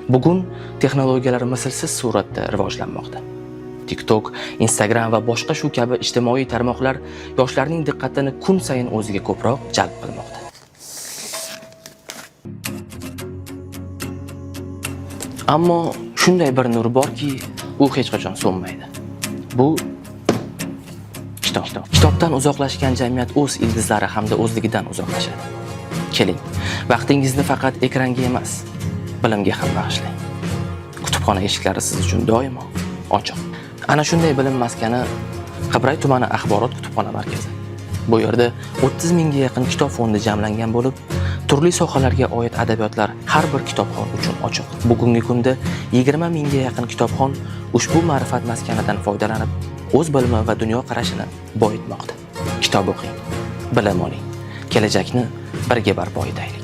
Bugun texnologiyalar mislsiz suratda rivojlanmoqda. TikTok, Instagram va boshqa shu kabi ijtimoiy tarmoqlar yoshlarning diqqatini kun sayin o'ziga ko'proq jalb qilmoqda. Ammo shunday bir nur borki, u hech qachon so'nmaydi. Bu kitob. Kitobdan uzoqlashgan jamiyat o'z ildizlari hamda o'zligidan uzoqlashadi. Keling, vaqtingizni faqat ekranga emas, bilimga ham bag'ishlang. Kutubxona eshiklari siz uchun doimo ochiq. Ana shunday bilim maskani Qibray tumani axborot kutubxona markazi. Bu yerda 30 mingga yaqin kitob fondi jamlangan bo'lib, turli sohalarga oid adabiyotlar har bir kitobxon uchun ochiq. Bugungi kunda 20 mingga yaqin kitobxon ushbu ma'rifat maskanidan foydalanib, o'z bilimi va dunyo qarashini boyitmoqda. Kitob o'qing, bilim oling, kelajakni birga barpo etaylik.